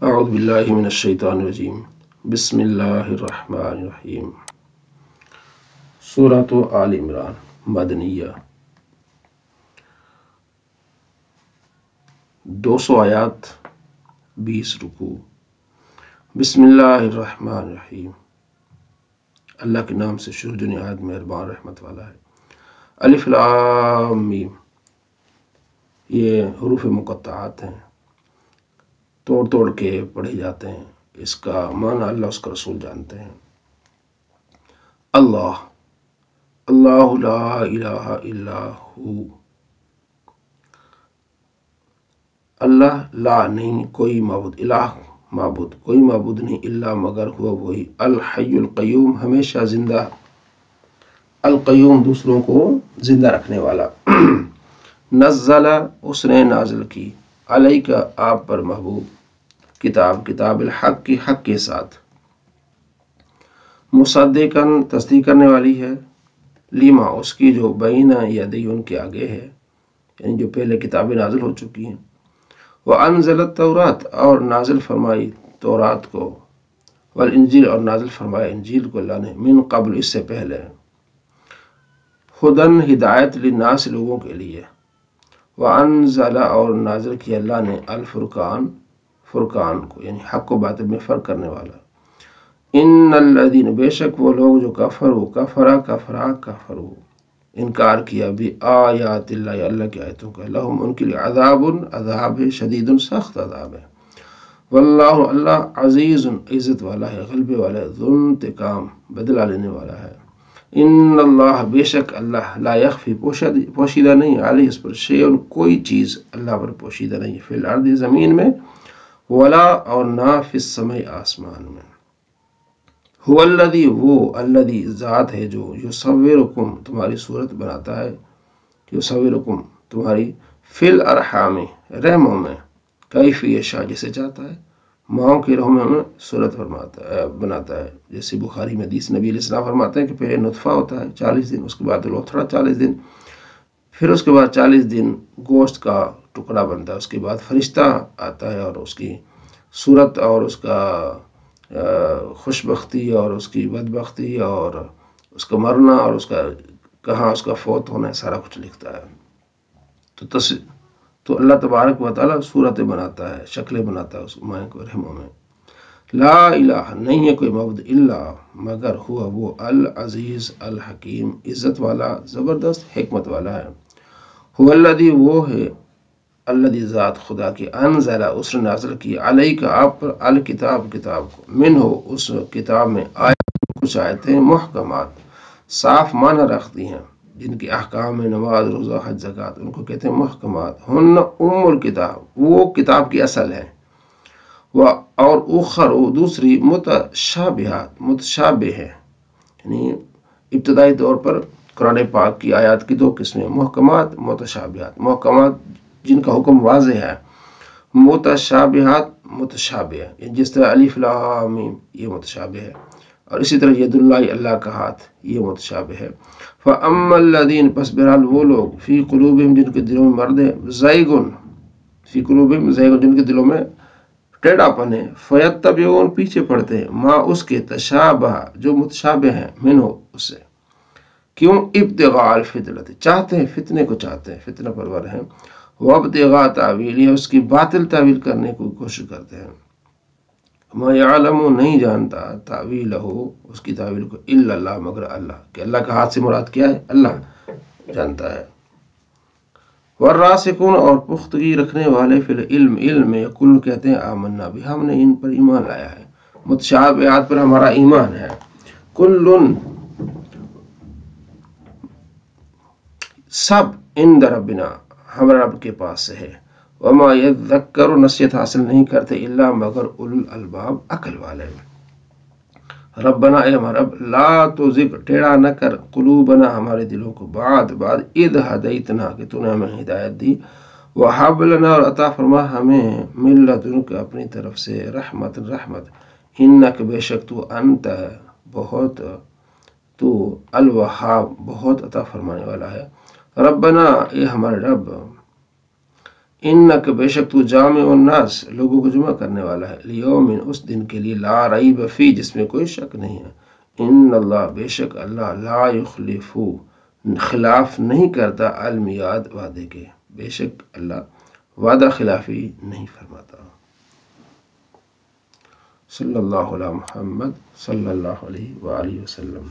اعوذ باللہ من الشیطان الرجیم بسم اللہ الرحمن الرحیم سورۃ آل عمران مدنیہ 200 آیات 20 رکوع بسم اللہ الرحمن الرحیم اللہ کے نام سے شروع جو نہایت مہربان رحمت والا ہے۔ الف لام میم یہ حروف مقطعات ہیں، توڑ توڑ کے پڑھے جاتے ہیں، اس کا معنی اللہ اس کا رسول جانتے ہیں۔ اللہ اللہ لا الہ الا ہو، اللہ لا نہیں کوئی معبود، الہ معبود کوئی معبود نہیں، الا مگر ہوا وہی، الحی القیوم ہمیشہ زندہ، القیوم دوسروں کو زندہ رکھنے والا۔ نزل اس نے نازل کی، علیک آپ پر محبوب، کتاب الحق کی حق کے ساتھ، مصدقاً تصدیق کرنے والی ہے، لیما اس کی جو بین یدی ان کے آگے ہے، یعنی جو پہلے کتابیں نازل ہو چکی ہیں۔ وانزل التورات اور نازل فرمائی تورات کو، والانجیل اور نازل فرمایا انجیل کو اللہ نے، من قبل اس سے پہلے، ہدن ہدایت للناس لوگوں کے لیے، وانزل اور نازل کیا اللہ نے الفرقان فرقان کو، یعنی حق و باطل میں فرق کرنے والا۔ ان الذین بے شک وہ لوگ جو کفروا انکار کیا بھی آیات اللہ اللہ کی آیتوں کا، لہم ان کے لیے عذاب ہے، شدید سخت عذاب ہے۔ واللہ اللہ عزیز عزت والا ہے، غلبے والا ہے، ذو انتقام بدلہ لینے والا ہے۔ ان اللہ بے شک اللہ لا یخفی پوشیدہ نہیں، علیہ اس پر شیء کوئی چیز اللہ پر پوشیدہ نہیں، فی الارض زمین میں، ولا اور نہ فی السماء آسمان میں۔ هو الذی وہ الذی ذات ہے جو یصورکم تمہاری صورت بناتا ہے، یصورکم تمہاری فی الارحام رحموں میں، کیف یشاء جسے چاہتا ہے، ماؤں کے رحموں میں صورت بناتا ہے۔ جیسے بخاری میں حدیث نبی علیہ السلام فرماتے ہیں کہ پہلے نطفہ ہوتا ہے 40 دن، اس کے بعد لوتھڑا 40 دن، پھر اس کے بعد 40 دن گوشت کا ٹکڑا بنتا ہے، اس کے بعد فرشتہ آتا ہے اور اس کی صورت اور اس کا خوشبختی اور اس کی بدبختی اور اس کا مرنا اور اس کا کہاں اس کا فوت ہونا ہے، سارا کچھ لکھتا ہے۔ تو اللہ تبارک و تعالیٰ صورتیں بناتا ہے، شکلیں بناتا ہے اس مائیں کو رحموں میں۔ لا الہ نہیں ہے کوئی معبود الا مگر ہوا وہ العزیز الحکیم عزت والا زبردست حکمت والا ہے۔ هو الذی وہ ہے الذی ذات خدا کی، انزل اس نے نازل کی، علیک آپ پر الکتاب کتاب کو، منہ اس کتاب میں آیات کچھ آیتیں محکمات صاف معنی رکھتی ہیں، جن کی احکام میں نماز روزہ حج زکوٰۃ، ان کو کہتے ہیں محکمات، ہن ام الکتاب وہ کتاب کی اصل ہے، اور اخر دوسری متشابہات متشابہ ہے، یعنی ابتدائی طور پر قرآن پاک کی آیات کی دو قسمیں، محکمات متشابہات، محکمات جن کا حکم واضح ہے، متشابہات متشابہ ہے، جس طرح الف لام میم یہ متشابہ ہے، اور اسی طرح ید اللہ اللہ کا ہاتھ یہ متشابہ ہے۔ فاما الذین پس بہرحال وہ لوگ فی قلوبہم جن کے دلوں میں مرد ہے، زیغن فی قلوبہم زیغن جن کے دلوں میں ٹیڑھا پن ہے، فیتبعون پیچھے پڑتے ہیں، ما اس کے تشابہ جو متشابہ ہیں، منہ اس سے، کیوں ابتغاء الفتنہ چاہتے ہیں فتنے کو، چاہتے ہیں فتنہ پرور ہیں، وابتغاء تعویلہ اس کی باطل تعویل کرنے کو کوشش کرتے ہیں، ما یعلم نہیں جانتا تعویلہ اس کی تعویل کو الا اللہ مگر اللہ، کہ اللہ کا ہاتھ سے مراد کیا ہے اللہ جانتا ہے۔ والراسخون اور پختگی رکھنے والے فی العلم علم میں یقولون کہتے ہیں آمنا بھی ہم نے ان پر ایمان لایا ہے، متشابہات پر ہمارا ایمان ہے، کلن سب عند ربنا ہمارے رب کے پاس سے ہے، وما یذکر نصیحت حاصل نہیں کرتے الا مگر اولو الالباب عقل والے۔ ربنا اے ہمارا رب، لا تزغ ٹیڑھا نہ کر قلوبنا ہمارے دلوں کو، بعد اذ ہدیتنا کہ تو نے ہمیں ہدایت دی، وہب لنا اور عطا فرما ہمیں من لدنک اپنی طرف سے رحمت رحمت، انک بے شک تو انت بہت، تو الوہاب بہت عطا فرمانے والا ہے۔ ربنا اے ہمارے رب، انک بے شک تو جامع الناس لوگوں کو جمع کرنے والا ہے، لیوم اس دن کے لیے لا ریب فی جس میں کوئی شک نہیں ہے، ان اللہ بے شک اللہ لا یخلف خلاف نہیں کرتا المیعاد وعدے کے، بے شک اللہ وعدہ خلافی نہیں فرماتا۔ صلی اللہ علی محمد صلی اللہ علیہ وآلہ وسلم۔